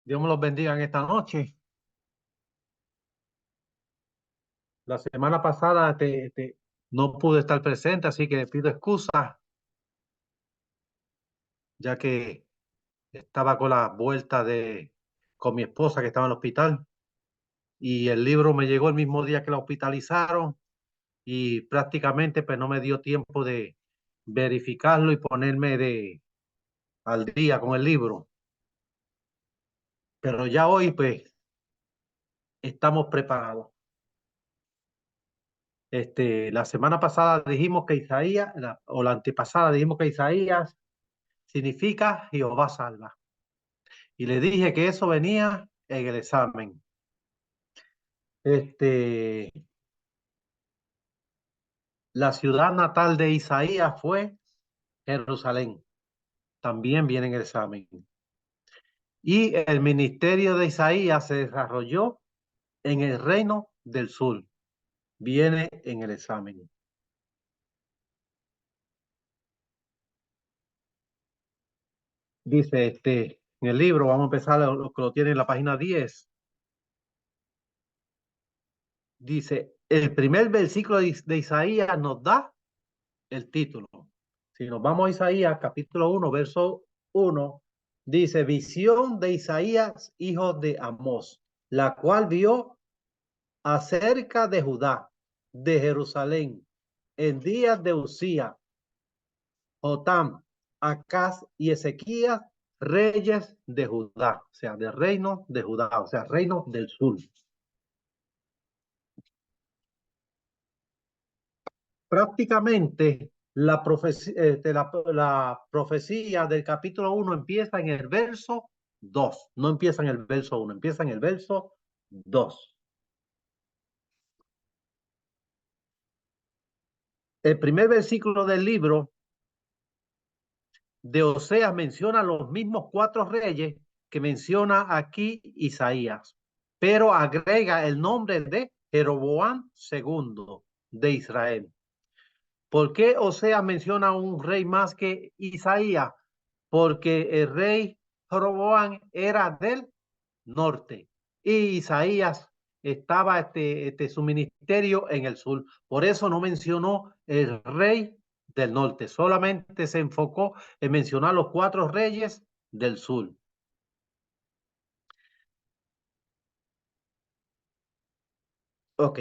Dios me los bendiga en esta noche. La semana pasada no pude estar presente, así que pido excusa, ya que estaba con la vuelta con mi esposa que estaba en el hospital y el libro me llegó el mismo día que la hospitalizaron y prácticamente pues no me dio tiempo de verificarlo y ponerme al día con el libro. Pero ya hoy pues estamos preparados. La semana pasada dijimos que Isaías, o la antepasada dijimos que Isaías significa Jehová salva. Y le dije que eso venía en el examen. Este, la ciudad natal de Isaías fue Jerusalén. También viene en el examen. Y el ministerio de Isaías se desarrolló en el reino del sur. Viene en el examen. Dice en el libro, vamos a empezar lo que lo tiene en la página 10. Dice, el primer versículo de Isaías nos da el título. Si nos vamos a Isaías, capítulo 1, verso 1, dice, visión de Isaías, hijo de Amós, la cual vio acerca de Judá, de Jerusalén, en días de Usía, Jotam, Acaz y Ezequías, reyes de Judá, o sea, del reino de Judá, o sea, reino del sur. Prácticamente la profecía del capítulo 1 empieza en el verso 2, no empieza en el verso 1, empieza en el verso 2. El primer versículo del libro de Oseas menciona los mismos cuatro reyes que menciona aquí Isaías, pero agrega el nombre de Jeroboam II de Israel. ¿Por qué Oseas menciona un rey más que Isaías? Porque el rey Jeroboam era del norte y Isaías estaba su ministerio en el sur. Por eso no mencionó el rey del norte, solamente se enfocó en mencionar los cuatro reyes del sur. Ok.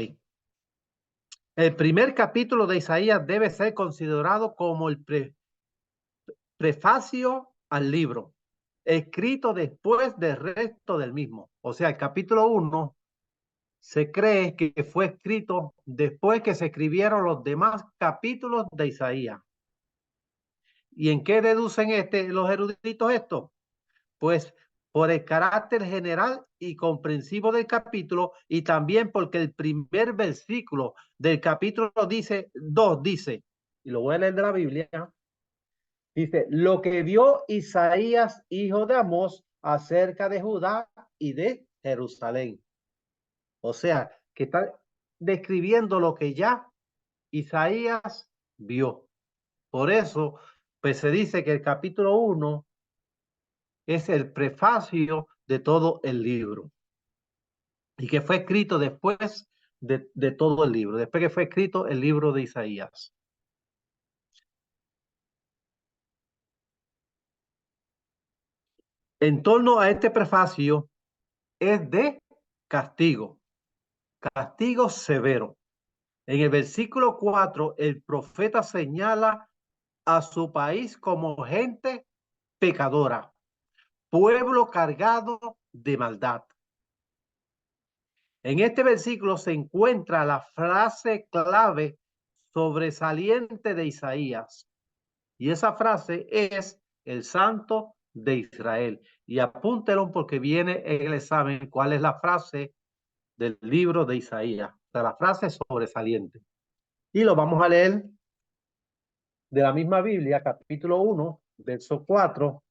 El primer capítulo de Isaías debe ser considerado como el prefacio al libro, escrito después del resto del mismo. O sea, el capítulo 1 se cree que fue escrito después que se escribieron los demás capítulos de Isaías. ¿Y en qué deducen los eruditos esto? Pues por el carácter general y comprensivo del capítulo y también porque el primer versículo del capítulo 2 dice, y lo voy a leer de la Biblia, dice, lo que vio Isaías, hijo de Amós, acerca de Judá y de Jerusalén. O sea, que está describiendo lo que ya Isaías vio. Por eso, pues se dice que el capítulo 1 es el prefacio de todo el libro y que fue escrito después de todo el libro, después que fue escrito el libro de Isaías. En torno a este prefacio es de castigo, castigo severo. En el versículo 4, el profeta señala a su país como gente pecadora, pueblo cargado de maldad. En este versículo se encuentra la frase clave sobresaliente de Isaías. Y esa frase es el Santo de Israel. Y apúntelo porque viene en el examen cuál es la frase del libro de Isaías. O sea, la frase sobresaliente. Y lo vamos a leer de la misma Biblia, capítulo 1, verso 4.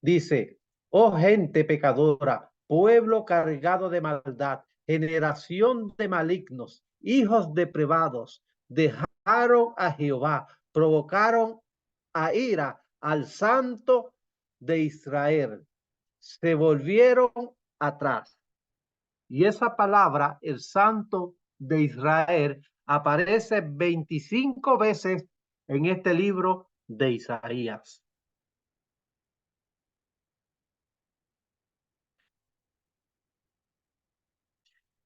Dice, oh gente pecadora, pueblo cargado de maldad, generación de malignos, hijos depravados, dejaron a Jehová, provocaron a ira al Santo de Israel. se volvieron atrás. Y esa palabra, el Santo de Israel, aparece 25 veces en este libro de Isaías.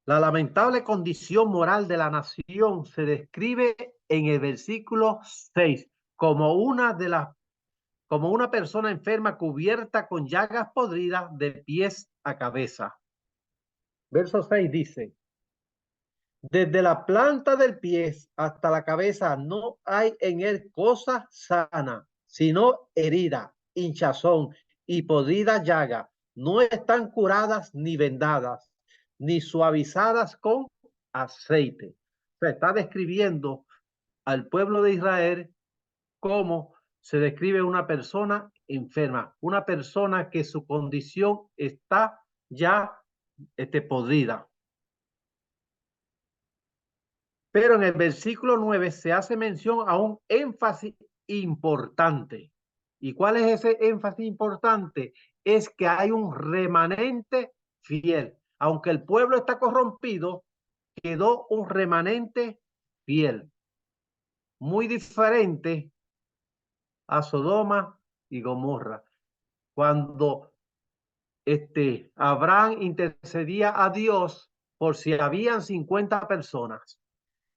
La lamentable condición moral de la nación se describe en el versículo 6 como como una persona enferma cubierta con llagas podridas de pies a cabeza. Verso 6 dice: desde la planta del pie hasta la cabeza no hay en él cosa sana, sino herida, hinchazón y podrida llaga. No están curadas ni vendadas, ni suavizadas con aceite. Se está describiendo al pueblo de Israel como se describe una persona enferma, una persona que su condición está ya podrida. Pero en el versículo 9 se hace mención a un énfasis importante. ¿Y cuál es ese énfasis importante? Es que hay un remanente fiel. Aunque el pueblo está corrompido, quedó un remanente fiel. Muy diferente a Sodoma y Gomorra. Cuando Abraham intercedía a Dios por si habían 50 personas.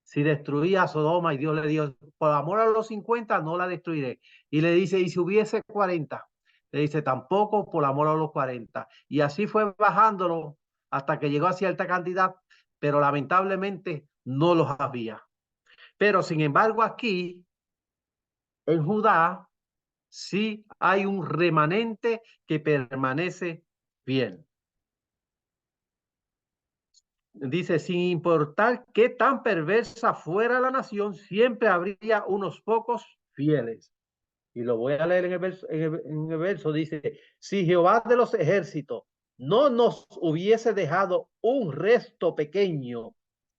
Si destruía a Sodoma, y Dios le dijo, por amor a los 50 no la destruiré. Y le dice, y si hubiese 40, le dice, tampoco por amor a los 40. Y así fue bajándolo hasta que llegó a cierta cantidad, pero lamentablemente no los había. Pero sin embargo aquí, en Judá, sí hay un remanente que permanece fiel. Dice, sin importar qué tan perversa fuera la nación, siempre habría unos pocos fieles. Y lo voy a leer en el verso, dice, si Jehová de los ejércitos no nos hubiese dejado un resto pequeño,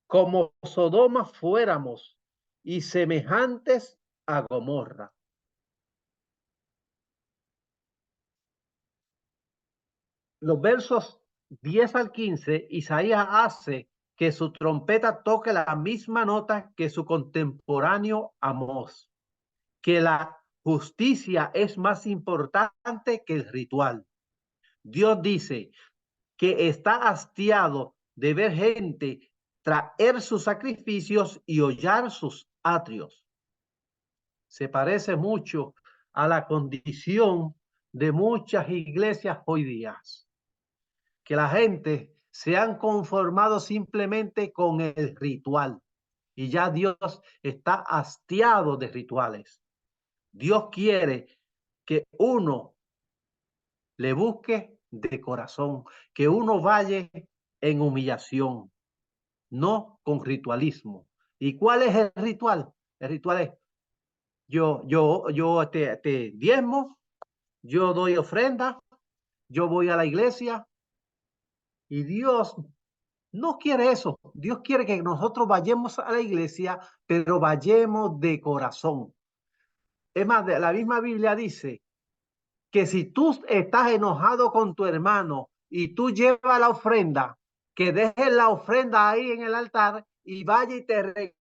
como Sodoma fuéramos, y semejantes a Gomorra. Los versos 10 al 15, Isaías hace que su trompeta toque la misma nota que su contemporáneo Amós, que la justicia es más importante que el ritual. Dios dice que está hastiado de ver gente traer sus sacrificios y hollar sus atrios. Se parece mucho a la condición de muchas iglesias hoy día, que la gente se han conformado simplemente con el ritual y ya Dios está hastiado de rituales. Dios quiere que uno le busque de corazón, que uno vaya en humillación, no con ritualismo. ¿Y cuál es el ritual? El ritual es yo te diezmo, yo doy ofrenda, yo voy a la iglesia y Dios no quiere eso. Dios quiere que nosotros vayamos a la iglesia, pero vayamos de corazón. Es más, la misma Biblia dice que si tú estás enojado con tu hermano y tú llevas la ofrenda, que dejes la ofrenda ahí en el altar y vaya y te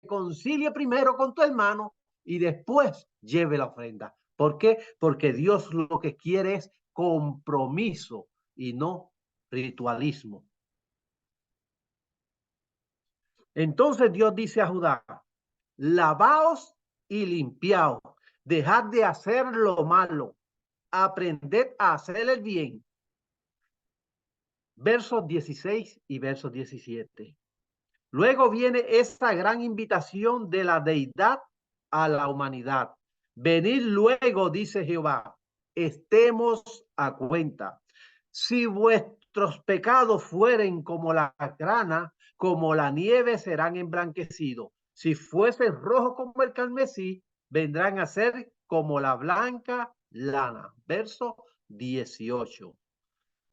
reconcilie primero con tu hermano y después lleve la ofrenda. ¿Por qué? Porque Dios lo que quiere es compromiso y no ritualismo. Entonces Dios dice a Judá, lavaos y limpiaos, dejad de hacer lo malo, aprended a hacer el bien. Versos 16 y versos 17. Luego viene esta gran invitación de la deidad a la humanidad. Venid luego, dice Jehová, estemos a cuenta. Si vuestros pecados fueren como la grana, como la nieve serán emblanquecidos. Si fuesen rojos como el carmesí, vendrán a ser como la blanca lana. Verso 18. O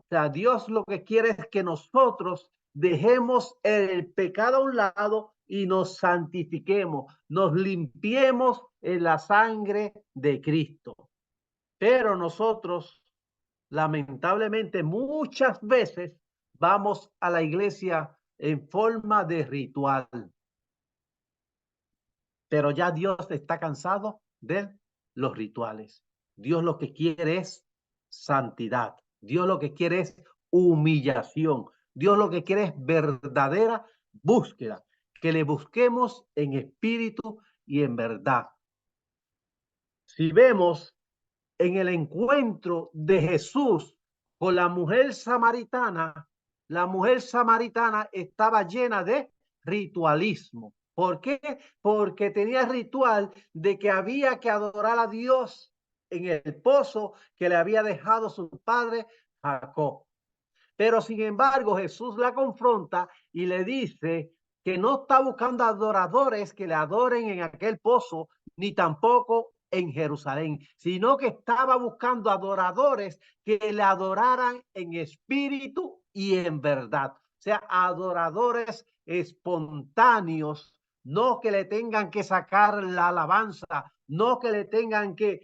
sea, Dios lo que quiere es que nosotros dejemos el pecado a un lado y nos santifiquemos, nos limpiemos en la sangre de Cristo. Pero nosotros lamentablemente muchas veces vamos a la iglesia en forma de ritual, pero ya Dios está cansado de los rituales. Dios lo que quiere es santidad. Dios lo que quiere es humillación. Dios lo que quiere es verdadera búsqueda, que le busquemos en espíritu y en verdad. Si vemos en el encuentro de Jesús con la mujer samaritana estaba llena de ritualismo. ¿Por qué? Porque tenía el ritual de que había que adorar a Dios en el pozo que le había dejado su padre Jacob. Pero sin embargo, Jesús la confronta y le dice que no está buscando adoradores que le adoren en aquel pozo, ni tampoco en Jerusalén, sino que estaba buscando adoradores que le adoraran en espíritu y en verdad. O sea, adoradores espontáneos, no que le tengan que sacar la alabanza, no que le tengan que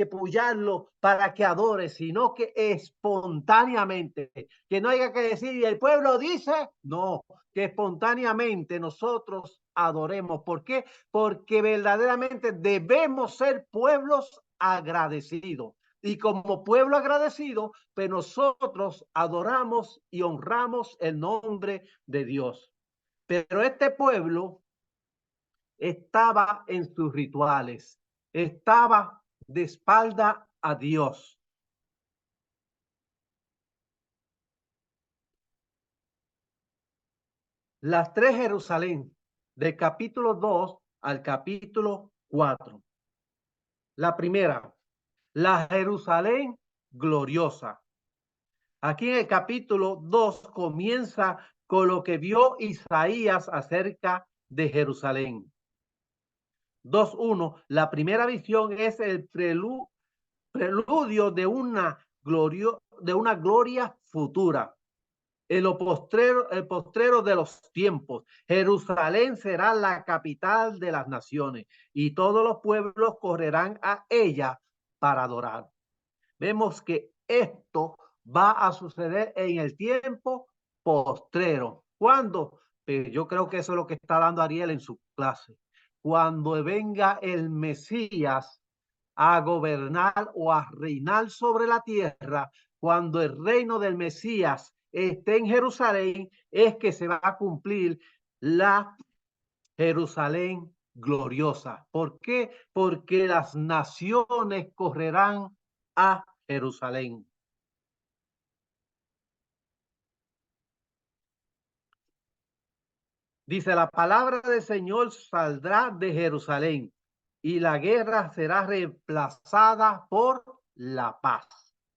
pullarlo para que adore, sino que espontáneamente, que no haya que decir, y el pueblo dice, no, que espontáneamente nosotros adoremos. ¿Por qué? Porque verdaderamente debemos ser pueblos agradecidos. Y como pueblo agradecido, pues nosotros adoramos y honramos el nombre de Dios. Pero este pueblo estaba en sus rituales, estaba de espalda a Dios. Las tres Jerusalén, del capítulo 2 al capítulo 4. La primera, la Jerusalén gloriosa. Aquí en el capítulo 2 comienza con lo que vio Isaías acerca de Jerusalén. 2:1, la primera visión es el preludio de una gloria futura. El postrero de los tiempos. Jerusalén será la capital de las naciones y todos los pueblos correrán a ella para adorar. Vemos que esto va a suceder en el tiempo postrero. ¿Cuándo? Pero yo creo que eso es lo que está dando Ariel en su clase. Cuando venga el Mesías a gobernar o a reinar sobre la tierra, cuando el reino del Mesías esté en Jerusalén, es que se va a cumplir la Jerusalén gloriosa. ¿Por qué? Porque las naciones correrán a Jerusalén. Dice, la palabra del Señor saldrá de Jerusalén y la guerra será reemplazada por la paz.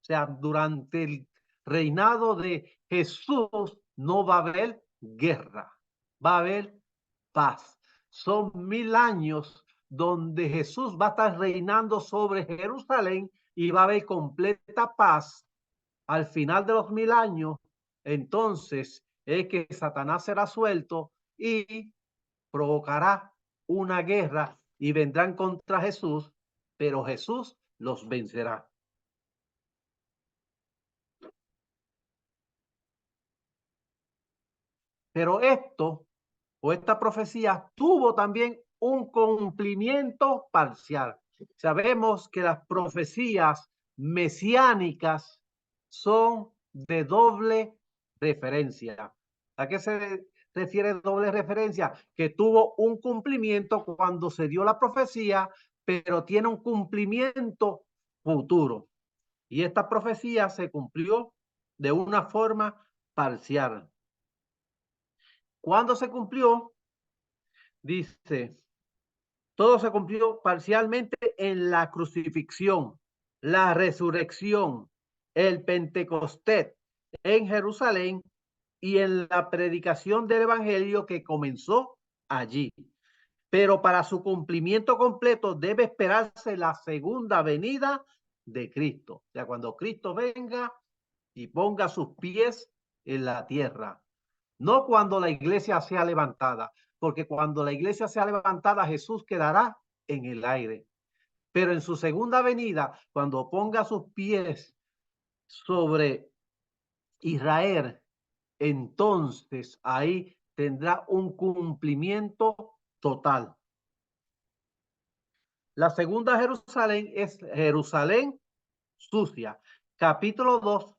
O sea, durante el reinado de Jesús no va a haber guerra, va a haber paz. Son 1000 años donde Jesús va a estar reinando sobre Jerusalén y va a haber completa paz. Al final de los 1000 años, entonces es que Satanás será suelto y provocará una guerra y vendrán contra Jesús, pero Jesús los vencerá. Pero esto o esta profecía tuvo también un cumplimiento parcial. Sabemos que las profecías mesiánicas son de doble referencia. ¿A qué se refiere doble referencia? Que tuvo un cumplimiento cuando se dio la profecía, pero tiene un cumplimiento futuro. Y esta profecía se cumplió de una forma parcial. ¿Cuándo se cumplió? Dice, todo se cumplió parcialmente en la crucifixión, la resurrección, el Pentecostés en Jerusalén y en la predicación del Evangelio que comenzó allí. Pero para su cumplimiento completo debe esperarse la segunda venida de Cristo. O sea, cuando Cristo venga y ponga sus pies en la tierra. No cuando la iglesia sea levantada, porque cuando la iglesia sea levantada, Jesús quedará en el aire. Pero en su segunda venida, cuando ponga sus pies sobre Israel, entonces ahí tendrá un cumplimiento total. La segunda Jerusalén es Jerusalén sucia. Capítulo 2,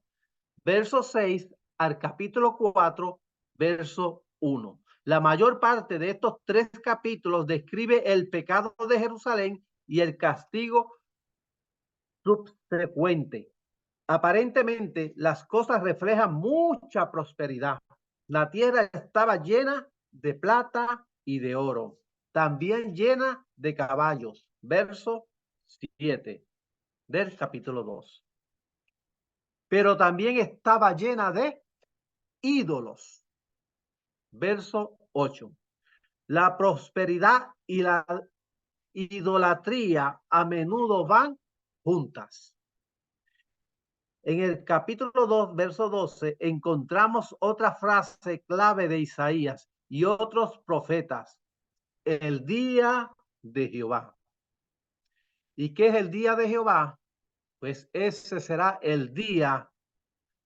verso 6 al capítulo 4, verso 1. La mayor parte de estos 3 capítulos describe el pecado de Jerusalén y el castigo subsecuente. Aparentemente, las cosas reflejan mucha prosperidad. La tierra estaba llena de plata y de oro, también llena de caballos. Verso 7 del capítulo 2. Pero también estaba llena de ídolos. Verso 8. La prosperidad y la idolatría a menudo van juntas. En el capítulo 2, verso 12, encontramos otra frase clave de Isaías y otros profetas. El día de Jehová. ¿Y qué es el día de Jehová? Pues ese será el día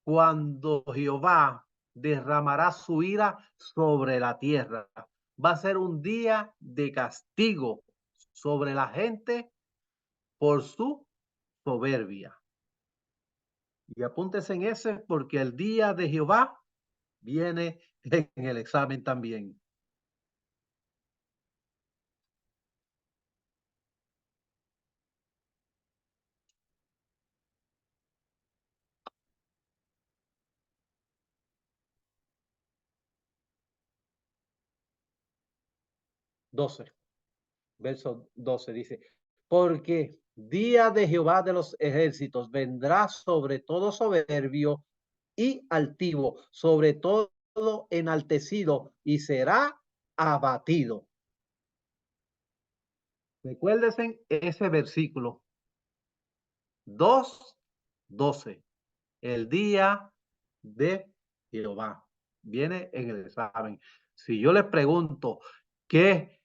cuando Jehová derramará su ira sobre la tierra. Va a ser un día de castigo sobre la gente por su soberbia. Y apúntese en ese porque el día de Jehová viene en el examen también. Verso 12 dice, porque día de Jehová de los ejércitos vendrá sobre todo soberbio y altivo, sobre todo enaltecido y será abatido. Recuérdense ese versículo 2:12. El día de Jehová viene en el examen. Si yo les pregunto qué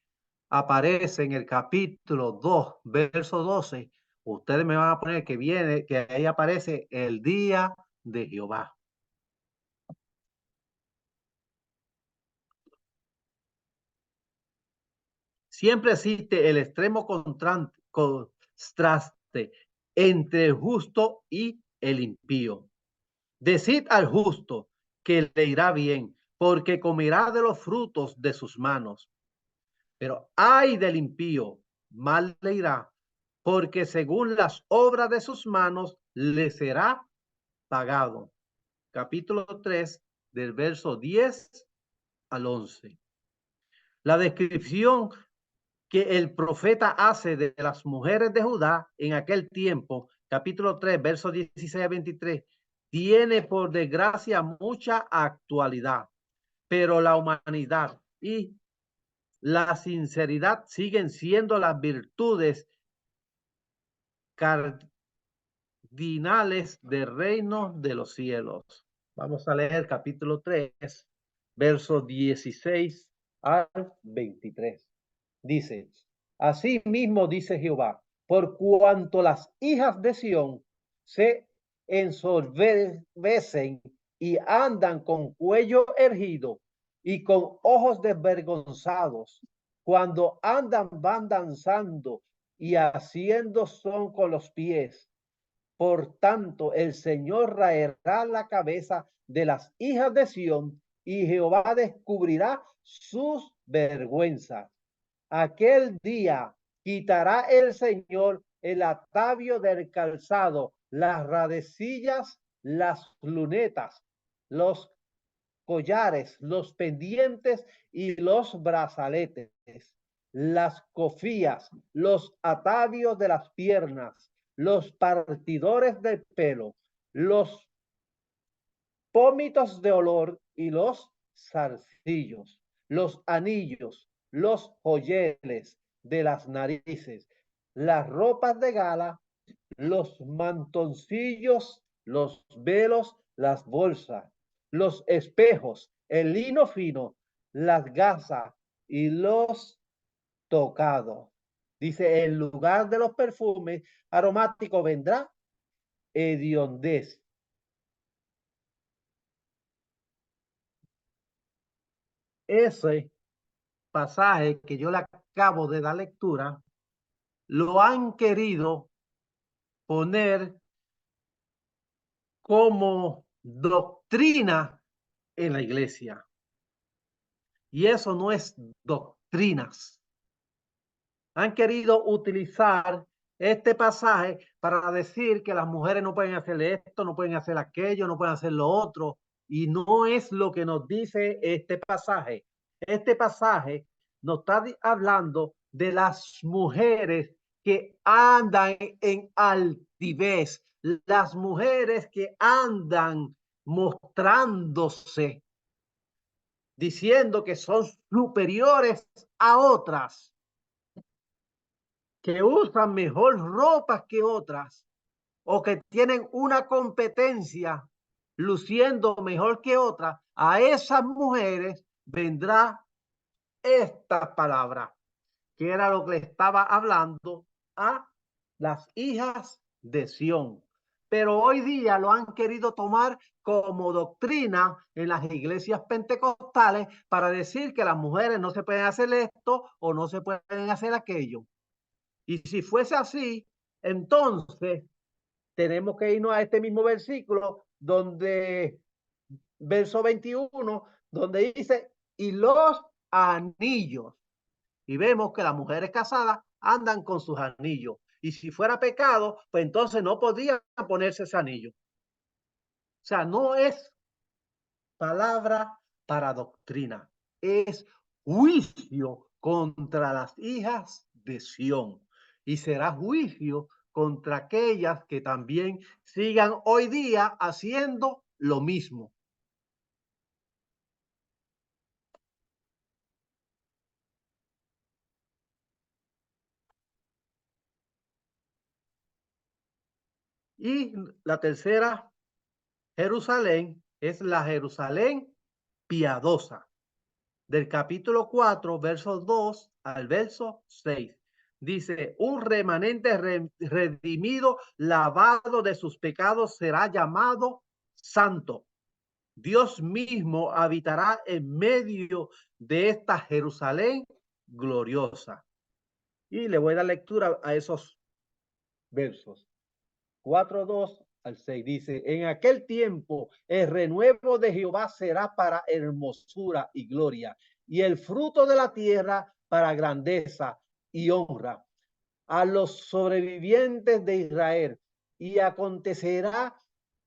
aparece en el capítulo 2, verso 12, ustedes me van a poner que viene, que ahí aparece el día de Jehová. Siempre existe el extremo contraste entre el justo y el impío. Decid al justo que le irá bien, porque comerá de los frutos de sus manos. Pero ay del impío, mal le irá, porque según las obras de sus manos le será pagado. Capítulo 3, del verso 10 al 11. La descripción que el profeta hace de las mujeres de Judá en aquel tiempo, capítulo 3, versos 16 a 23, tiene por desgracia mucha actualidad, pero la humanidad y la sinceridad siguen siendo las virtudes cardinales del reino de los cielos. Vamos a leer capítulo 3, versos 16 al 23. Dice, así mismo dice Jehová, por cuanto las hijas de Sión se ensoberbecen y andan con cuello erguido y con ojos desvergonzados, cuando andan van danzando y haciendo son con los pies. Por tanto, el Señor raerá la cabeza de las hijas de Sión y Jehová descubrirá sus vergüenzas. Aquel día quitará el Señor el atavio del calzado, las radecillas, las lunetas, los collares, los pendientes y los brazaletes, las cofías, los atavios de las piernas, los partidores del pelo, los pómitos de olor y los zarcillos, los anillos, los joyeles de las narices, las ropas de gala, los mantoncillos, los velos, las bolsas, los espejos, el lino fino, las gasas y los tocados. Dice, en lugar de los perfumes aromáticos vendrá hediondez ese pasaje que yo le acabo de dar lectura, lo han querido poner como doctrina en la iglesia. Y eso no es doctrinas. Han querido utilizar este pasaje para decir que las mujeres no pueden hacer esto, no pueden hacer aquello, no pueden hacer lo otro. Y no es lo que nos dice este pasaje. Este pasaje nos está hablando de las mujeres que andan en altivez, las mujeres que andan mostrándose, diciendo que son superiores a otras, que usan mejor ropa que otras o que tienen una competencia luciendo mejor que otras, a esas mujeres vendrá esta palabra, que era lo que le estaba hablando a las hijas de Sión. Pero hoy día lo han querido tomar como doctrina en las iglesias pentecostales para decir que las mujeres no se pueden hacer esto o no se pueden hacer aquello. Y si fuese así, entonces tenemos que irnos a este mismo versículo donde, verso 21, donde dice, y los anillos. Y vemos que las mujeres casadas andan con sus anillos. Y si fuera pecado, pues entonces no podían ponerse ese anillo. O sea, no es palabra para doctrina, es juicio contra las hijas de Sión. Y será juicio contra aquellas que también sigan hoy día haciendo lo mismo. Y la tercera Jerusalén es la Jerusalén piadosa, del capítulo 4, versos 2 al verso 6. Dice, un remanente redimido, lavado de sus pecados, será llamado santo. Dios mismo habitará en medio de esta Jerusalén gloriosa. Y le voy a dar lectura a esos versos. 4:2 al 6 dice, en aquel tiempo el renuevo de Jehová será para hermosura y gloria, y el fruto de la tierra para grandeza y honra a los sobrevivientes de Israel. Y acontecerá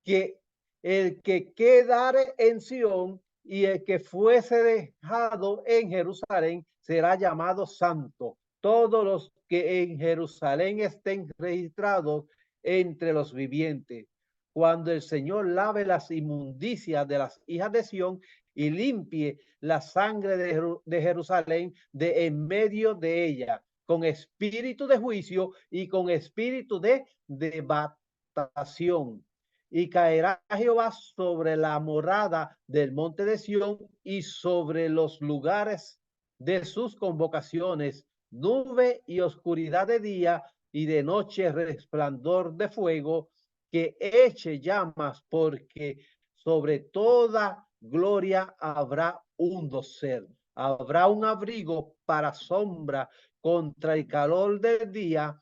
que el que quedare en Sión y el que fuese dejado en Jerusalén será llamado santo. Todos los que en Jerusalén estén registrados entre los vivientes. Cuando el Señor lave las inmundicias de las hijas de Sión y limpie la sangre de Jerusalén de en medio de ella, con espíritu de juicio y con espíritu de devastación. Y caerá Jehová sobre la morada del monte de Sión y sobre los lugares de sus convocaciones, nube y oscuridad de día y de noche resplandor de fuego, que eche llamas, porque sobre toda gloria habrá un dosel, habrá un abrigo para sombra contra el calor del día,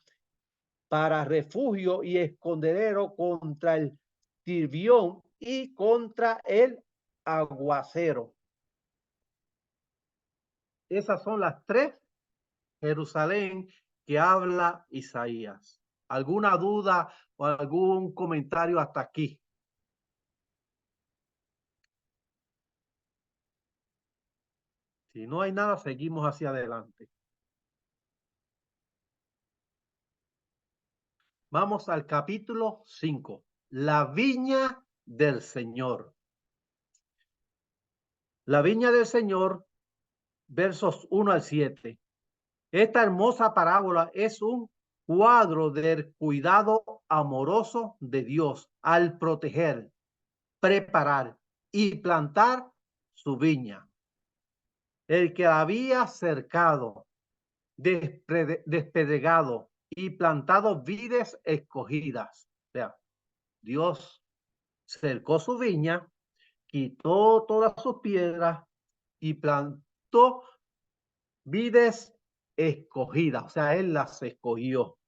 para refugio y escondedero contra el tirbión y contra el aguacero. Esas son las tres Jerusalén que habla Isaías. ¿Alguna duda o algún comentario hasta aquí? Si no hay nada, seguimos hacia adelante. Vamos al capítulo 5, la viña del Señor. La viña del Señor, versos 1 al 7. Esta hermosa parábola es un cuadro del cuidado amoroso de Dios al proteger, preparar y plantar su viña. El que había cercado, despedregado y plantado vides escogidas. O sea, Dios cercó su viña, quitó todas sus piedras y plantó plantó vides escogidas, o sea, él las escogió.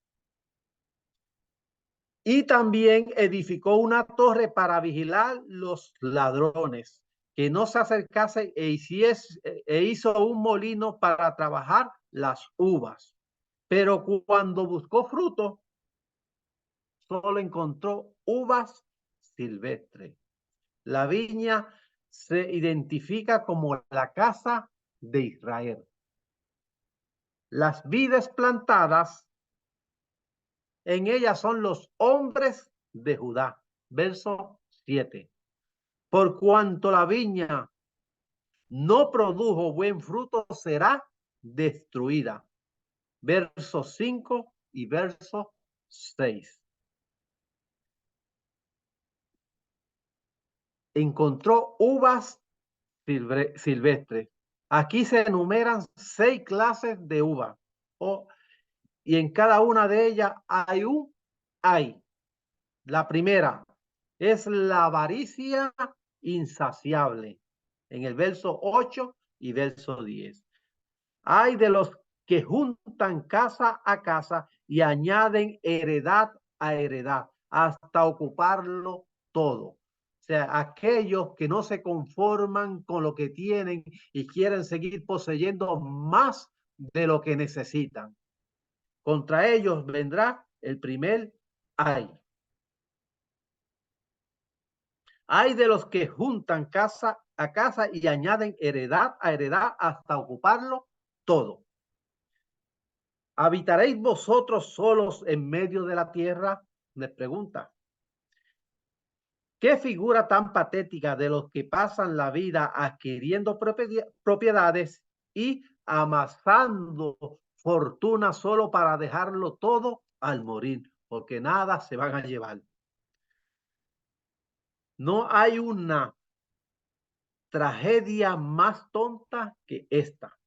Y también edificó una torre para vigilar los ladrones, que no se acercasen, e hizo un molino para trabajar las uvas. Pero cuando buscó fruto, solo encontró uvas silvestres. La viña se identifica como la casa de Israel. Las vides plantadas en ellas son los hombres de Judá. Verso 7. Por cuanto la viña no produjo buen fruto, será destruida. Verso 5 y verso 6. Encontró uvas silvestres. Aquí se enumeran 6 clases de uva. Y en cada una de ellas hay. La primera es la avaricia insaciable. En el verso 8 y verso 10. Hay de los que juntan casa a casa y añaden heredad a heredad hasta ocuparlo todo. O sea, aquellos que no se conforman con lo que tienen y quieren seguir poseyendo más de lo que necesitan. Contra ellos vendrá el primer ay. Hay de los que juntan casa a casa y añaden heredad a heredad hasta ocuparlo todo. ¿Habitaréis vosotros solos en medio de la tierra? Les pregunta. ¿Qué figura tan patética de los que pasan la vida adquiriendo propiedades y amasando fortuna solo para dejarlo todo al morir? Porque nada se van a llevar. No hay una tragedia más tonta que esta.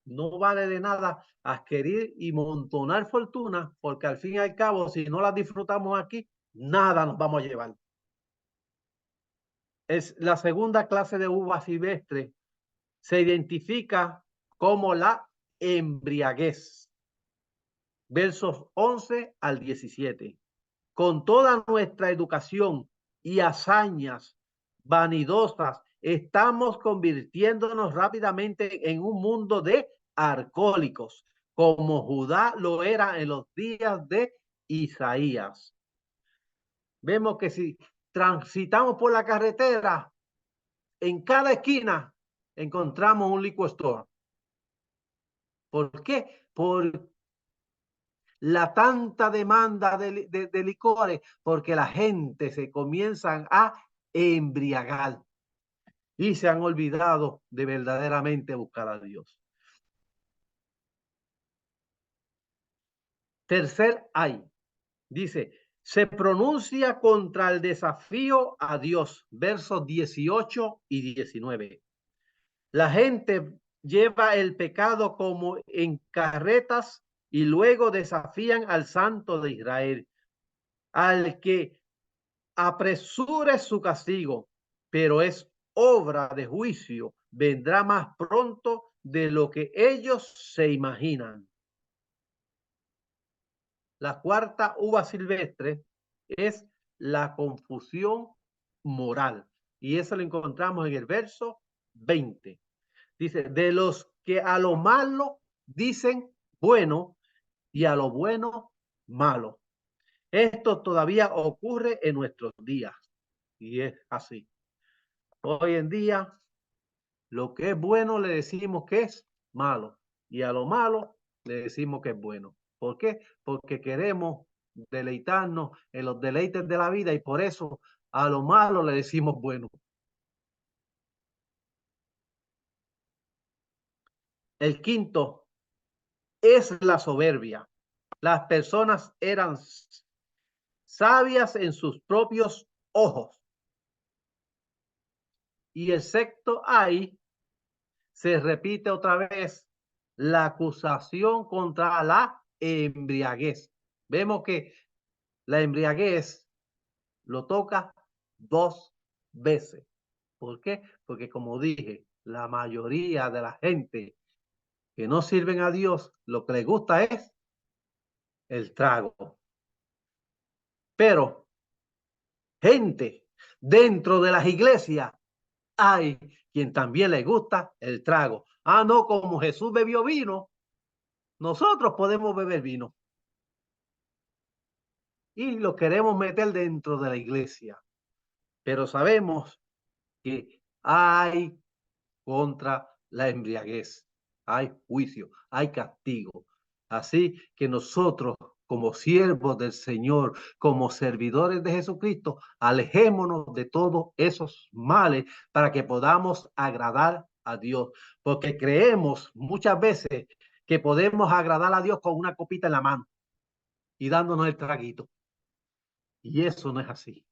No vale de nada adquirir y montonar fortuna, porque al fin y al cabo, si no las disfrutamos aquí, nada nos vamos a llevar. Es la segunda clase de uva silvestre. Se identifica como la embriaguez. Versos 11 al 17. Con toda nuestra educación y hazañas vanidosas, estamos convirtiéndonos rápidamente en un mundo de alcohólicos, como Judá lo era en los días de Isaías. Vemos que si transitamos por la carretera, en cada esquina encontramos un liquor store. ¿Por qué? Por la tanta demanda de licores, porque la gente se comienzan a embriagar y se han olvidado de verdaderamente buscar a Dios. Tercer ay, dice, se pronuncia contra el desafío a Dios, versos 18 y 19. La gente lleva el pecado como en carretas y luego desafían al Santo de Israel, al que apresure su castigo, pero es obra de juicio, vendrá más pronto de lo que ellos se imaginan. La cuarta uva silvestre es la confusión moral, y eso lo encontramos en el verso 20. Dice, de los que a lo malo dicen bueno y a lo bueno malo. Esto todavía ocurre en nuestros días y es así. Hoy en día, lo que es bueno le decimos que es malo y a lo malo le decimos que es bueno. ¿Por qué? Porque queremos deleitarnos en los deleites de la vida y por eso a lo malo le decimos bueno. El quinto es la soberbia. Las personas eran sabias en sus propios ojos. Y el sexto ahí se repite otra vez la acusación contra la embriaguez. Vemos que la embriaguez lo toca 2 veces. ¿Por qué? Porque como dije, la mayoría de la gente que no sirven a Dios, lo que les gusta es el trago. Pero gente dentro de las iglesias hay quien también le gusta el trago. Ah, no, como Jesús bebió vino, nosotros podemos beber vino. Y lo queremos meter dentro de la iglesia. Pero sabemos que hay contra la embriaguez, hay juicio, hay castigo. Así que nosotros, como siervos del Señor, como servidores de Jesucristo, alejémonos de todos esos males para que podamos agradar a Dios, porque creemos muchas veces que podemos agradar a Dios con una copita en la mano y dándonos el traguito. Y eso no es así.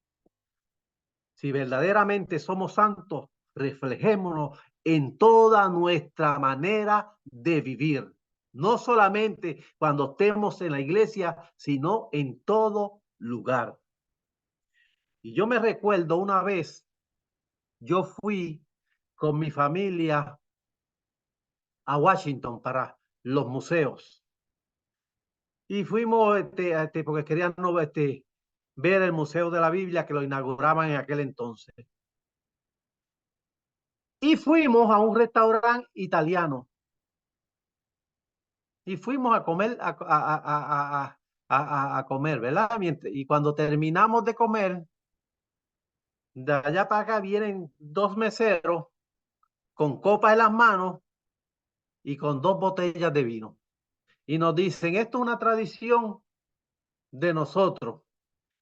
Si verdaderamente somos santos, reflejémonos en toda nuestra manera de vivir. No solamente cuando estemos en la iglesia, sino en todo lugar. Y yo me recuerdo una vez, yo fui con mi familia a Washington para los museos. Y fuimos porque querían ver el Museo de la Biblia que lo inauguraban en aquel entonces. Y fuimos a un restaurante italiano. Y fuimos a comer, a comer, ¿verdad? Y cuando terminamos de comer, de allá para acá vienen dos meseros con copas en las manos y con dos botellas de vino. Y nos dicen, esto es una tradición de nosotros,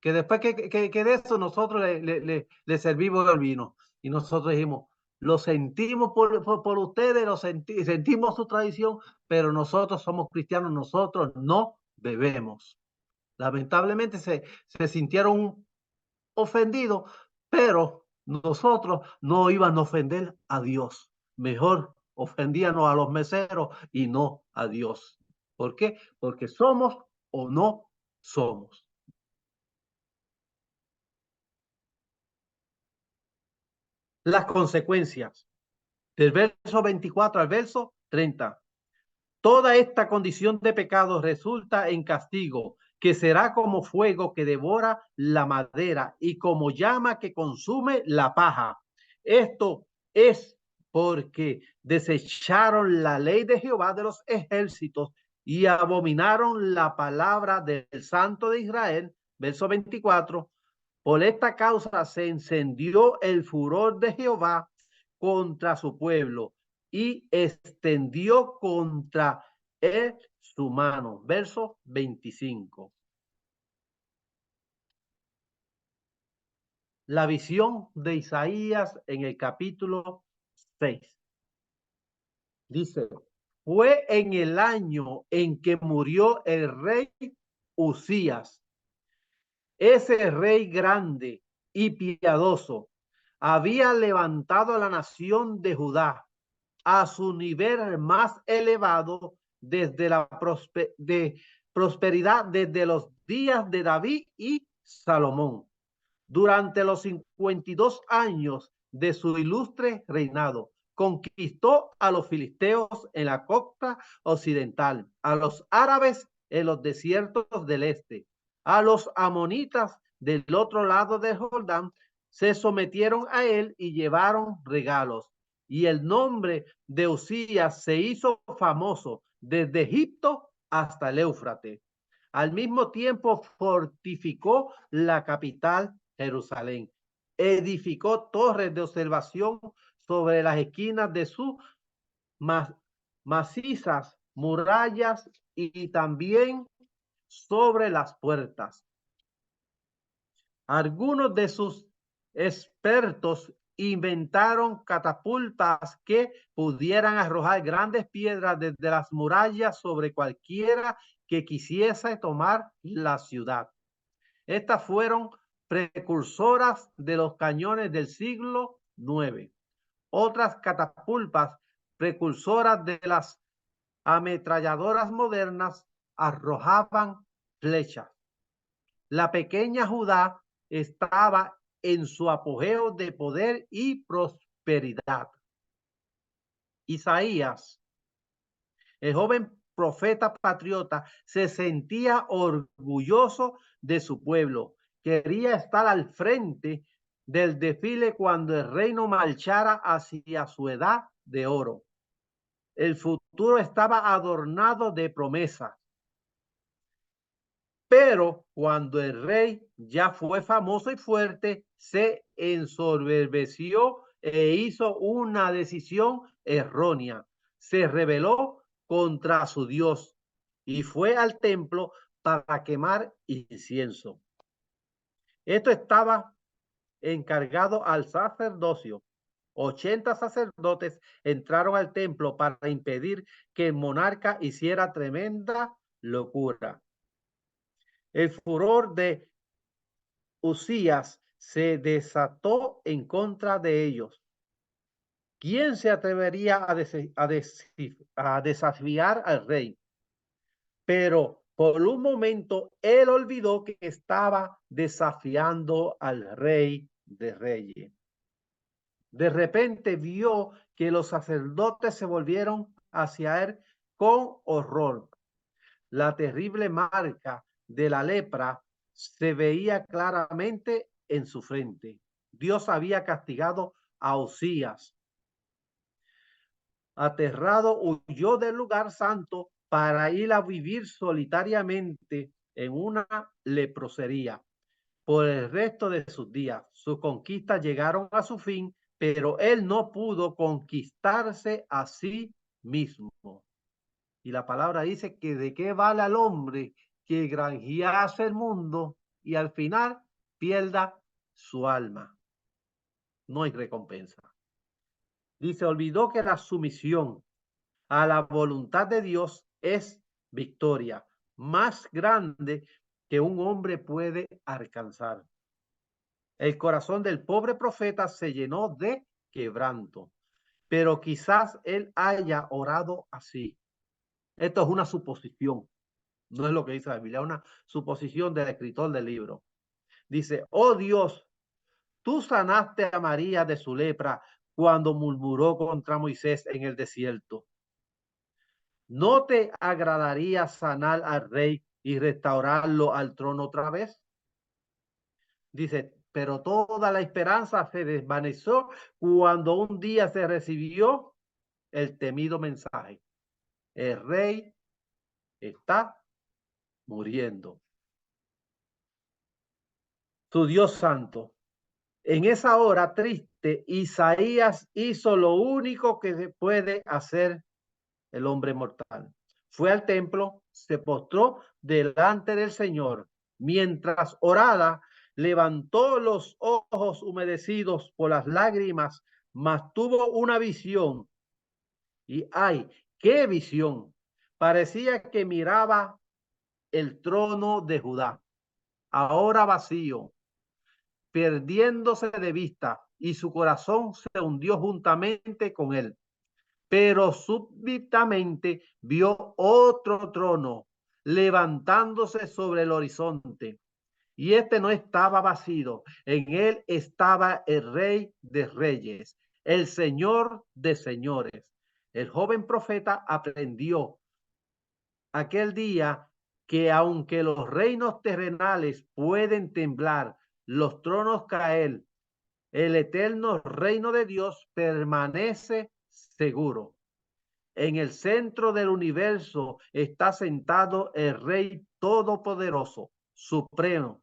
que después que de eso nosotros le servimos el vino. Y nosotros dijimos, lo sentimos por ustedes, sentimos su tradición, pero nosotros somos cristianos, nosotros no bebemos. Lamentablemente se sintieron ofendidos, pero nosotros no íbamos a ofender a Dios. Mejor ofendíamos a los meseros y no a Dios. ¿Por qué? Porque somos o no somos. Las consecuencias del verso 24 al verso 30. Toda esta condición de pecado resulta en castigo, que será como fuego que devora la madera y como llama que consume la paja. Esto es porque desecharon la ley de Jehová de los ejércitos y abominaron la palabra del Santo de Israel. Verso 24. Por esta causa se encendió el furor de Jehová contra su pueblo y extendió contra él su mano. Verso 25. La visión de Isaías en el capítulo 6. Dice, fue en el año en que murió el rey Usías, ese rey grande y piadoso, había levantado a la nación de Judá a su nivel más elevado desde la prosperidad desde los días de David y Salomón. Durante los 52 años de su ilustre reinado, conquistó a los filisteos en la costa occidental, a los árabes en los desiertos del este, a los amonitas del otro lado del Jordán, se sometieron a él y llevaron regalos. Y el nombre de Usías se hizo famoso desde Egipto hasta el Éufrates. Al mismo tiempo fortificó la capital, Jerusalén. Edificó torres de observación sobre las esquinas de sus macizas murallas y también sobre las puertas. Algunos de sus expertos inventaron catapultas que pudieran arrojar grandes piedras desde las murallas sobre cualquiera que quisiese tomar la ciudad. Estas fueron precursoras de los cañones del siglo IX. Otras catapultas precursoras de las ametralladoras modernas arrojaban flechas. La pequeña Judá estaba en su apogeo de poder y prosperidad. Isaías, el joven profeta patriota, se sentía orgulloso de su pueblo. Quería estar al frente del desfile cuando el reino marchara hacia su edad de oro. El futuro estaba adornado de promesas. Pero cuando el rey ya fue famoso y fuerte, se ensoberbeció e hizo una decisión errónea. Se rebeló contra su Dios y fue al templo para quemar incienso. Esto estaba encargado al sacerdocio. 80 sacerdotes entraron al templo para impedir que el monarca hiciera tremenda locura. El furor de Usías se desató en contra de ellos. ¿Quién se atrevería a desafiar al rey? Pero por un momento él olvidó que estaba desafiando al rey de reyes. De repente vio que los sacerdotes se volvieron hacia él con horror. La terrible marca de la lepra se veía claramente en su frente. Dios había castigado a Usías. Aterrado, huyó del lugar santo para ir a vivir solitariamente en una leprosería por el resto de sus días. Sus conquistas llegaron a su fin, pero él no pudo conquistarse a sí mismo. Y la palabra dice que de qué vale al hombre que granjease el mundo y al final pierda su alma. No hay recompensa. Dice, olvidó que la sumisión a la voluntad de Dios es victoria más grande que un hombre puede alcanzar. El corazón del pobre profeta se llenó de quebranto, pero quizás él haya orado así. Esto es una suposición, no es lo que dice la Biblia, es una suposición del escritor del libro. Dice, oh Dios, tú sanaste a María de su lepra cuando murmuró contra Moisés en el desierto. ¿No te agradaría sanar al rey y restaurarlo al trono otra vez? Dice, pero toda la esperanza se desvaneció cuando un día se recibió el temido mensaje. El rey está muriendo. Tu Dios santo. En esa hora triste, Isaías hizo lo único que puede hacer el hombre mortal. Fue al templo, se postró delante del Señor. Mientras oraba, levantó los ojos humedecidos por las lágrimas, mas tuvo una visión. Y ¡ay, qué visión! Parecía que miraba el trono de Judá, ahora vacío, perdiéndose de vista, y su corazón se hundió juntamente con él. Pero súbitamente vio otro trono levantándose sobre el horizonte, y este no estaba vacío, en él estaba el Rey de Reyes, el Señor de Señores. El joven profeta aprendió aquel día que aunque los reinos terrenales pueden temblar, los tronos caer, el eterno reino de Dios permanece seguro. En el centro del universo está sentado el Rey Todopoderoso, supremo,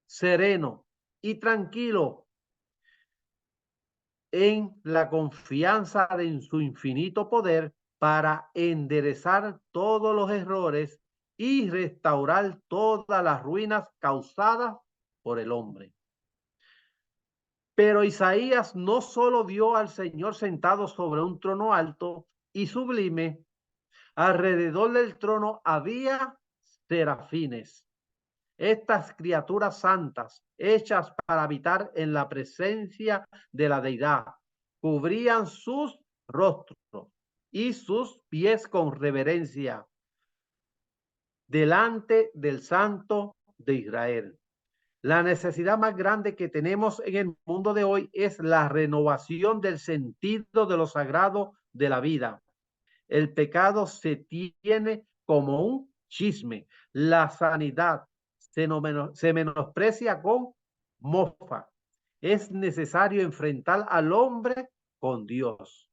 sereno y tranquilo en la confianza en su infinito poder para enderezar todos los errores y restaurar todas las ruinas causadas por el hombre. Pero Isaías no solo vio al Señor sentado sobre un trono alto y sublime, alrededor del trono había serafines. Estas criaturas santas, hechas para habitar en la presencia de la deidad, cubrían sus rostros y sus pies con reverencia delante del Santo de Israel. La necesidad más grande que tenemos en el mundo de hoy es la renovación del sentido de lo sagrado de la vida. El pecado se tiene como un chisme. La sanidad se menosprecia con mofa. Es necesario enfrentar al hombre con Dios.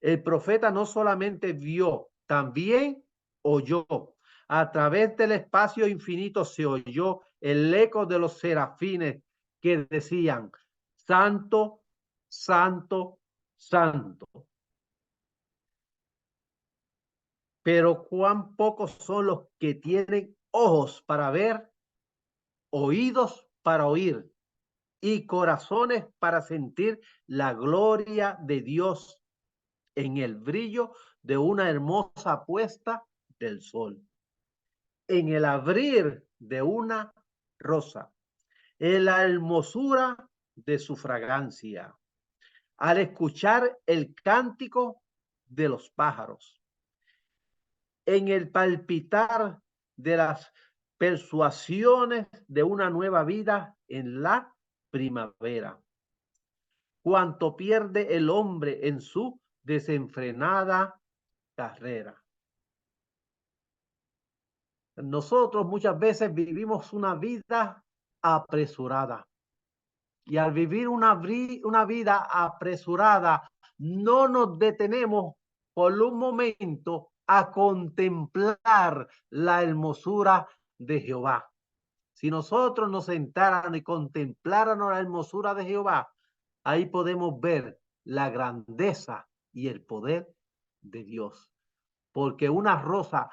El profeta no solamente vio, también oyó. A través del espacio infinito se oyó el eco de los serafines que decían, Santo, Santo, Santo. Pero cuán pocos son los que tienen ojos para ver, oídos para oír y corazones para sentir la gloria de Dios en el brillo de una hermosa puesta del sol, en el abrir de una rosa, en la hermosura de su fragancia, al escuchar el cántico de los pájaros, en el palpitar de las persuasiones de una nueva vida en la primavera. Cuanto pierde el hombre en su desenfrenada carrera. Nosotros muchas veces vivimos una vida apresurada. Y al vivir una vida apresurada, no nos detenemos por un momento a contemplar la hermosura de Jehová. Si nosotros nos sentáramos y contempláramos la hermosura de Jehová, ahí podemos ver la grandeza y el poder de Dios. Porque una rosa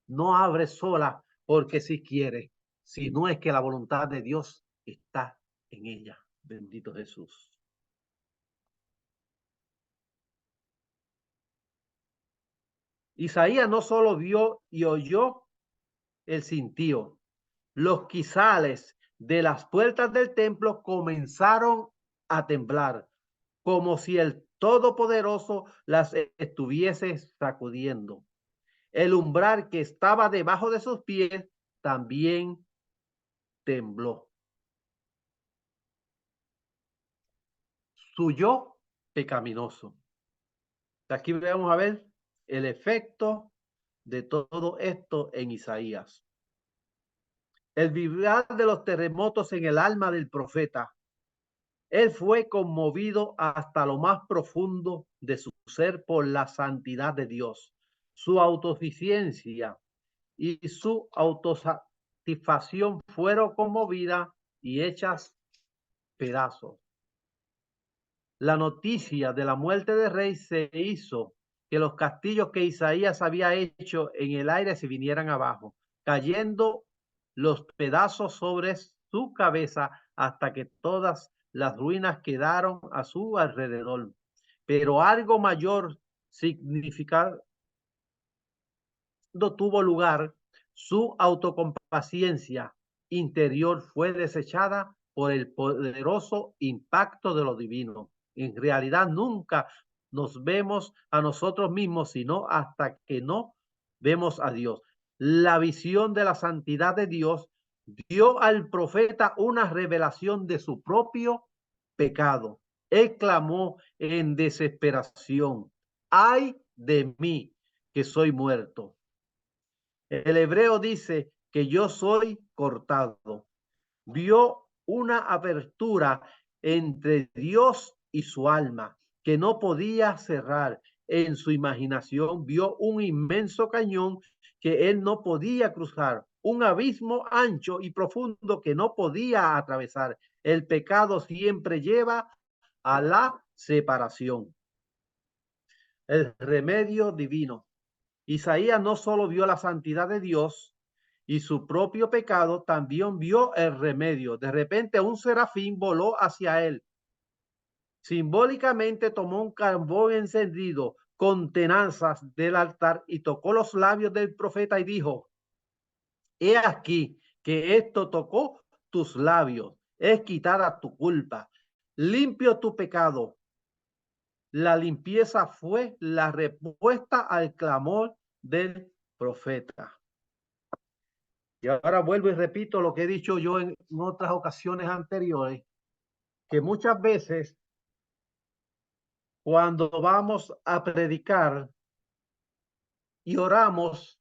no abre sola porque si quiere, sino es que la voluntad de Dios está en ella. Bendito Jesús. Isaías no solo vio y oyó, él sintió. Los quizales de las puertas del templo comenzaron a temblar, como si el Todopoderoso las estuviese sacudiendo. El umbral que estaba debajo de sus pies también tembló. Su yo pecaminoso. Aquí vamos a ver el efecto de todo esto en Isaías. El vibrar de los terremotos en el alma del profeta. Él fue conmovido hasta lo más profundo de su ser por la santidad de Dios, su autosuficiencia y su autosatisfacción fueron conmovidas y hechas pedazos. La noticia de la muerte del rey se hizo que los castillos que Isaías había hecho en el aire se vinieran abajo, cayendo los pedazos sobre su cabeza hasta que todas las ruinas quedaron a su alrededor. Pero algo mayor significado tuvo lugar, su autocompaciencia interior fue desechada por el poderoso impacto de lo divino. En realidad nunca nos vemos a nosotros mismos, sino hasta que no vemos a Dios. La visión de la santidad de Dios dio al profeta una revelación de su propio pecado. Él clamó en desesperación, ay de mí que soy muerto. El hebreo dice que yo soy cortado. Vio una apertura entre Dios y su alma que no podía cerrar. En su imaginación vio un inmenso cañón que él no podía cruzar, un abismo ancho y profundo que no podía atravesar. El pecado siempre lleva a la separación. El remedio divino. Isaías no solo vio la santidad de Dios y su propio pecado, también vio el remedio. De repente un serafín voló hacia él. Simbólicamente tomó un carbón encendido con tenazas del altar y tocó los labios del profeta y dijo, he aquí que esto tocó tus labios, es quitada tu culpa, limpio tu pecado. La limpieza fue la respuesta al clamor del profeta. Y ahora vuelvo y repito lo que he dicho yo en otras ocasiones anteriores, que muchas veces Cuando vamos a predicar y oramos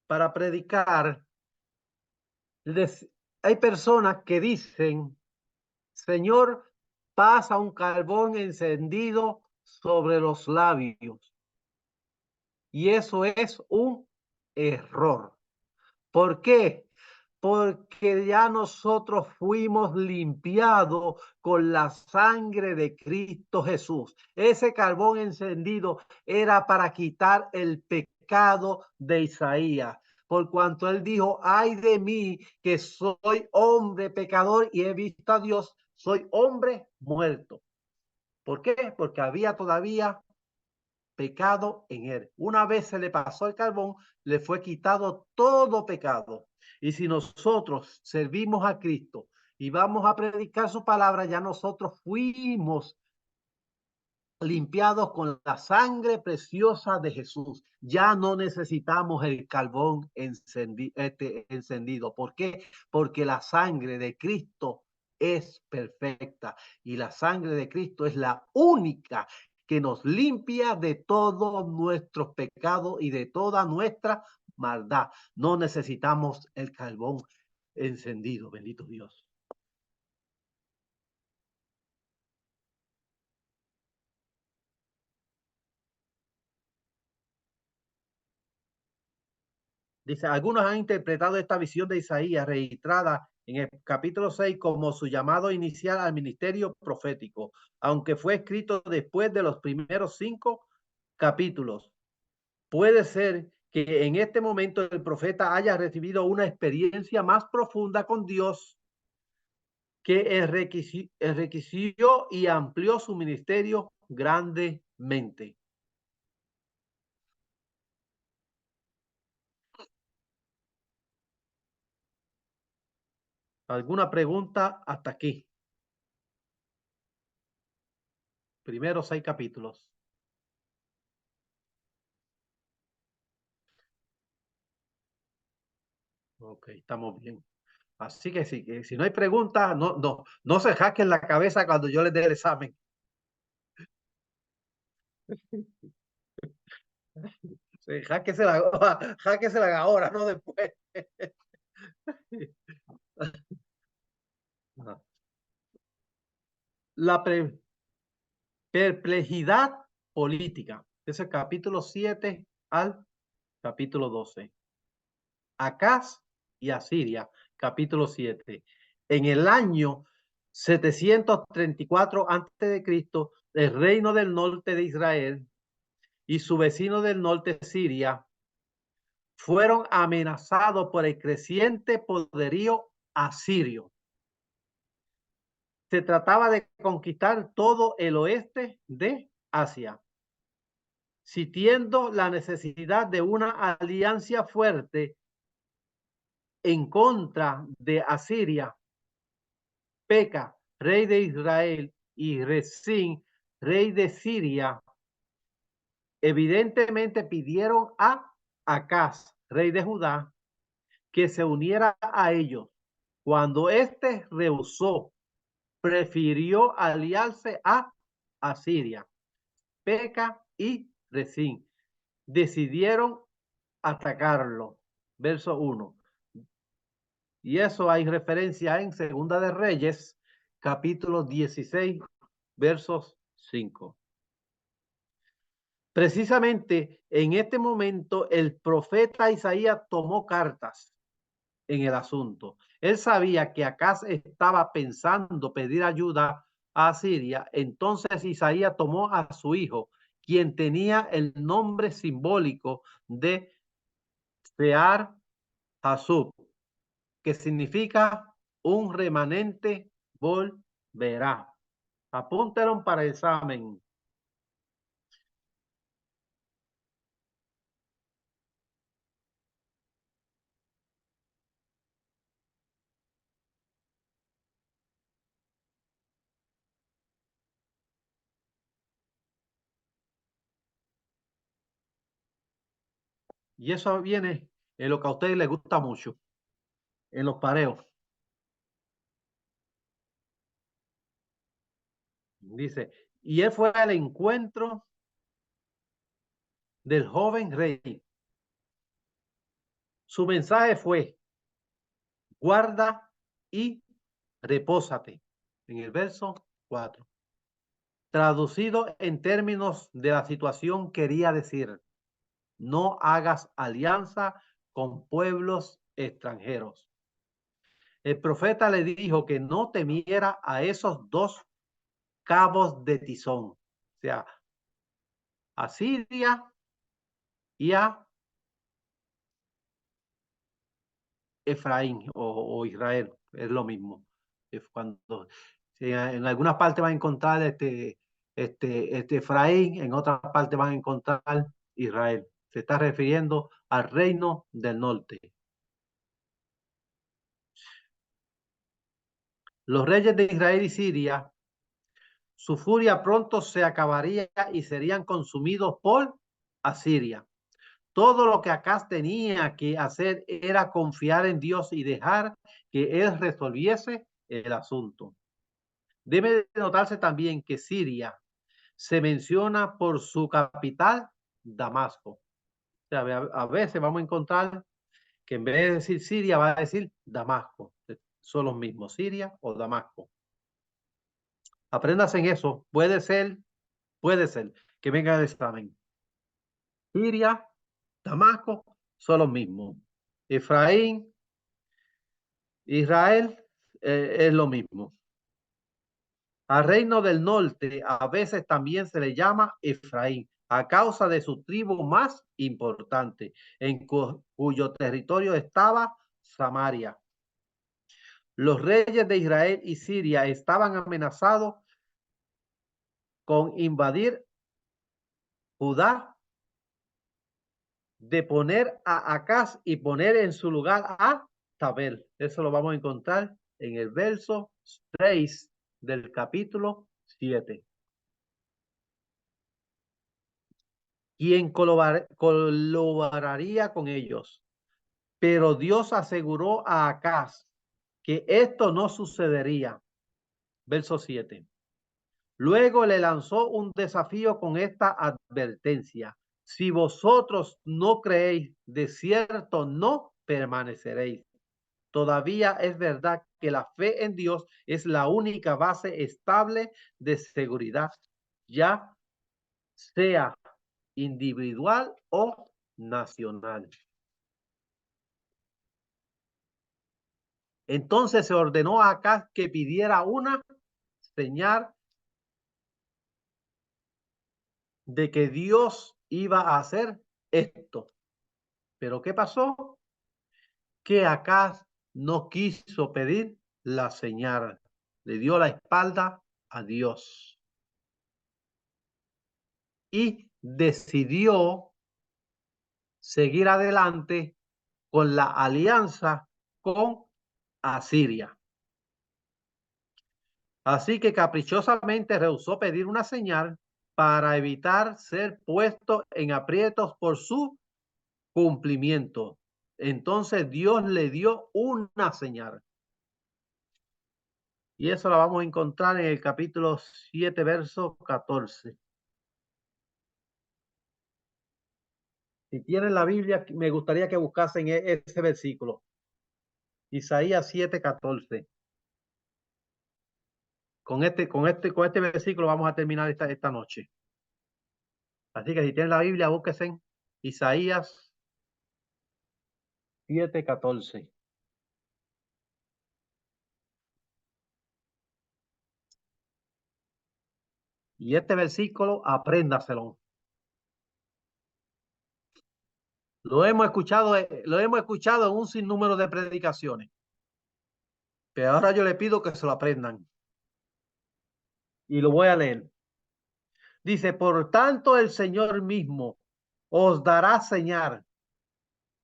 para predicar, hay personas que dicen, Señor, pasa un carbón encendido sobre los labios. Y eso es un error. ¿Por qué? Porque ya nosotros fuimos limpiados con la sangre de Cristo Jesús. Ese carbón encendido era para quitar el pecado de Isaías. Por cuanto él dijo, ay de mí que soy hombre pecador y he visto a Dios, soy hombre muerto. ¿Por qué? Porque había todavía pecado en él. Una vez se le pasó el carbón, le fue quitado todo pecado. Y si nosotros servimos a Cristo y vamos a predicar su palabra, ya nosotros fuimos limpiados con la sangre preciosa de Jesús. Ya no necesitamos el carbón encendido. ¿Por qué? Porque la sangre de Cristo es perfecta y la sangre de Cristo es la única que nos limpia de todos nuestros pecados y de toda nuestra maldad. No necesitamos el carbón encendido, bendito Dios. Dice, algunos han interpretado esta visión de Isaías registrada en el capítulo 6 como su llamado inicial al ministerio profético, aunque fue escrito después de los primeros 5 capítulos. Puede ser que en este momento el profeta haya recibido una experiencia más profunda con Dios que enriqueció y amplió su ministerio grandemente. ¿Alguna pregunta hasta aquí? Primeros 6 capítulos. Ok, estamos bien. Así que sí, que si no hay preguntas, no se jaquen la cabeza cuando yo les dé el examen. Sí, jáquesela ahora, no después. La perplejidad política. Es el capítulo 7 al capítulo 12. Acaz y Asiria, capítulo 7. En el año 734 a.C., el reino del norte de Israel y su vecino del norte, Siria, fueron amenazados por el creciente poderío asirio. Se trataba de conquistar todo el oeste de Asia, sintiendo la necesidad de una alianza fuerte en contra de Asiria. Peca, rey de Israel, y Rezín, rey de Siria, evidentemente pidieron a Acaz, rey de Judá, que se uniera a ellos. Cuando éste rehusó, prefirió aliarse a Asiria. Peca y Rezín decidieron atacarlo. Verso 1. Y eso hay referencia en Segunda de Reyes, capítulo 16, versos 5. Precisamente en este momento el profeta Isaías tomó cartas en el asunto. Él sabía que Acaz estaba pensando pedir ayuda a Siria, entonces Isaías tomó a su hijo, quien tenía el nombre simbólico de Sear Hasub, que significa un remanente volverá. Apúntalo para el examen. Y eso viene en lo que a ustedes les gusta mucho, en los pareos. Dice, Y él fue al encuentro del joven rey. Su mensaje fue: guarda y repósate. En el verso 4. Traducido en términos de la situación, quería decir: no hagas alianza con pueblos extranjeros. El profeta le dijo que no temiera a esos dos cabos de tizón, o sea, a Siria y a Efraín o Israel, es lo mismo. Es cuando en algunas partes van a encontrar este Efraín, en otras partes van a encontrar Israel. Se está refiriendo al reino del norte. Los reyes de Israel y Siria, su furia pronto se acabaría y serían consumidos por Asiria. Todo lo que Acaz tenía que hacer era confiar en Dios y dejar que él resolviese el asunto. Debe notarse también que Siria se menciona por su capital, Damasco. O sea, a veces vamos a encontrar que en vez de decir Siria va a decir Damasco. Son los mismos, Siria o Damasco. Apréndase en eso. Puede ser que venga el examen. Siria, Damasco, son los mismos. Efraín, Israel, es lo mismo. Al reino del norte a veces también se le llama Efraín, a causa de su tribu más importante, en cuyo territorio estaba Samaria. Los reyes de Israel y Siria estaban amenazados con invadir Judá, de poner a Acaz y poner en su lugar a Tabel. Eso lo vamos a encontrar en el verso 6 del capítulo 7. Quien colaboraría con ellos. Pero Dios aseguró a Acaz que esto no sucedería. Verso 7. Luego le lanzó un desafío con esta advertencia: si vosotros no creéis, de cierto no permaneceréis. Todavía es verdad que la fe en Dios es la única base estable de seguridad, ya sea individual o nacional. Entonces se ordenó a Acaz que pidiera una señal de que Dios iba a hacer esto. Pero ¿qué pasó? Que Acaz no quiso pedir la señal. Le dio la espalda a Dios y decidió seguir adelante con la alianza con Asiria. Así que caprichosamente rehusó pedir una señal para evitar ser puesto en aprietos por su cumplimiento. Entonces Dios le dio una señal. Y eso la vamos a encontrar en el capítulo 7, verso 14. Si tienen la Biblia, me gustaría que buscasen ese versículo. Isaías 7, 14. Con este versículo vamos a terminar esta noche. Así que si tienen la Biblia, búsquense Isaías 7, 14. Y este versículo, apréndaselo. Lo hemos escuchado en un sinnúmero de predicaciones. Pero ahora yo le pido que se lo aprendan. Y lo voy a leer. Dice: por tanto, el Señor mismo os dará señal.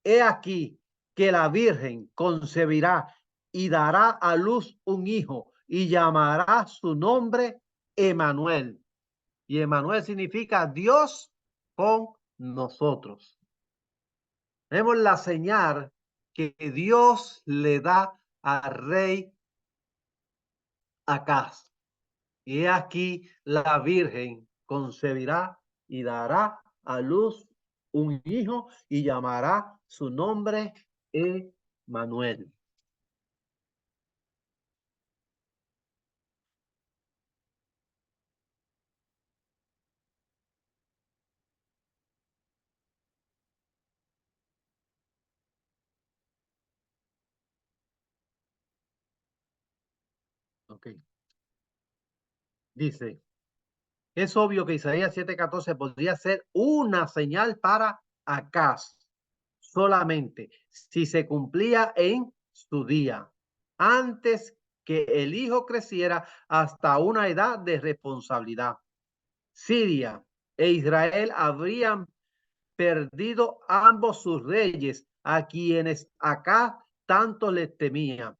He aquí que la Virgen concebirá y dará a luz un hijo y llamará su nombre Emanuel. Y Emanuel significa Dios con nosotros. Vemos la señal que Dios le da al rey Acaz. y he aquí la Virgen concebirá y dará a luz un hijo y llamará su nombre Emmanuel. Okay. Dice, es obvio que Isaías 7:14 podría ser una señal para Acaz solamente si se cumplía en su día, antes que el hijo creciera hasta una edad de responsabilidad. Siria e Israel habrían perdido ambos sus reyes, a quienes acá tanto les temía.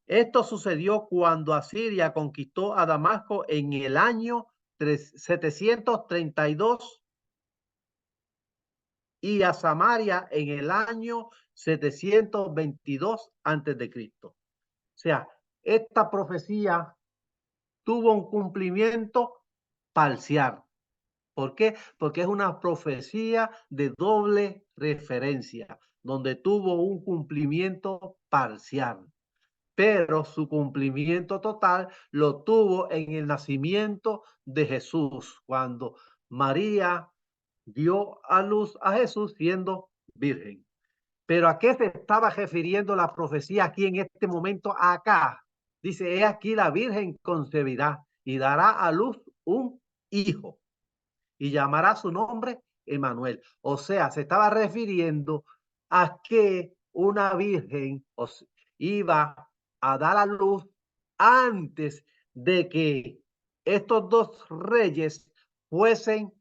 Esto sucedió cuando Asiria conquistó a Damasco en el año 732 y a Samaria en el año 722 antes de Cristo. O sea, esta profecía tuvo un cumplimiento parcial. ¿Por qué? Porque es una profecía de doble referencia, donde tuvo un cumplimiento parcial, pero su cumplimiento total lo tuvo en el nacimiento de Jesús, cuando María dio a luz a Jesús siendo virgen. Pero ¿a qué se estaba refiriendo la profecía aquí en este momento acá? Dice, he aquí la virgen concebirá y dará a luz un hijo y llamará su nombre Emmanuel. O sea, se estaba refiriendo a que una virgen iba a dar a luz antes de que estos dos reyes fuesen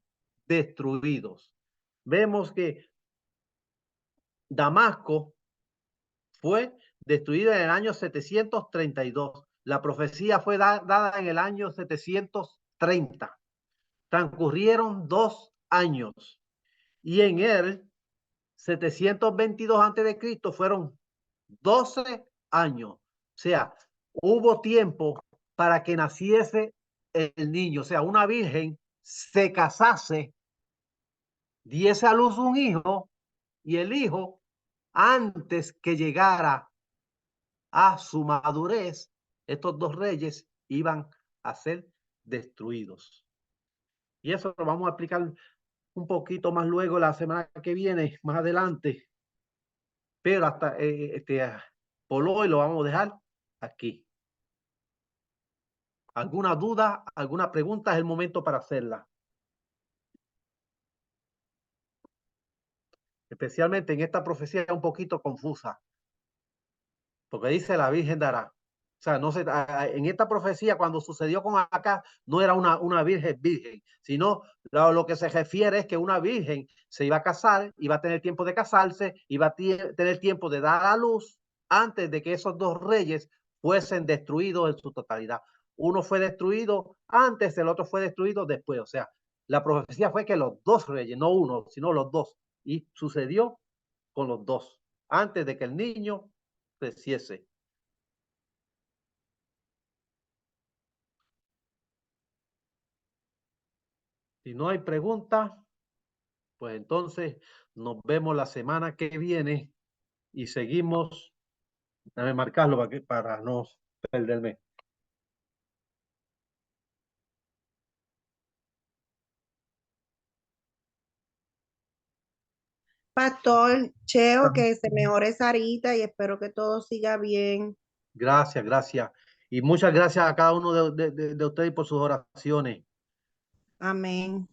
destruidos. Vemos que Damasco fue destruida en el año 732. La profecía fue dada en el año 730. Transcurrieron 2 años y en el 722 antes de Cristo fueron 12 años. O sea, hubo tiempo para que naciese el niño. O sea, una virgen se casase, diese a luz un hijo y el hijo, antes que llegara a su madurez, estos dos reyes iban a ser destruidos. Y eso lo vamos a explicar un poquito más luego la semana que viene, más adelante. Pero hasta por hoy lo vamos a dejar aquí. ¿Alguna duda, alguna pregunta? Es el momento para hacerla. Especialmente en esta profecía un poquito confusa, porque dice la Virgen dará. O sea, no se, en esta profecía, cuando sucedió con acá, no era una virgen, sino lo que se refiere es que una virgen se iba a casar, iba a tener tiempo de casarse, iba a tener tiempo de dar a luz antes de que esos dos reyes fuesen destruidos en su totalidad. Uno fue destruido antes, el otro fue destruido después. O sea, la profecía fue que los dos reyes, no uno, sino los dos. Y sucedió con los dos, antes de que el niño creciese. Si no hay preguntas, pues entonces nos vemos la semana que viene y seguimos. Déjame marcarlo para no perderme. Pastor Cheo, que se mejore Sarita y espero que todo siga bien. Gracias, gracias. Y muchas gracias a cada uno de ustedes por sus oraciones. Amén.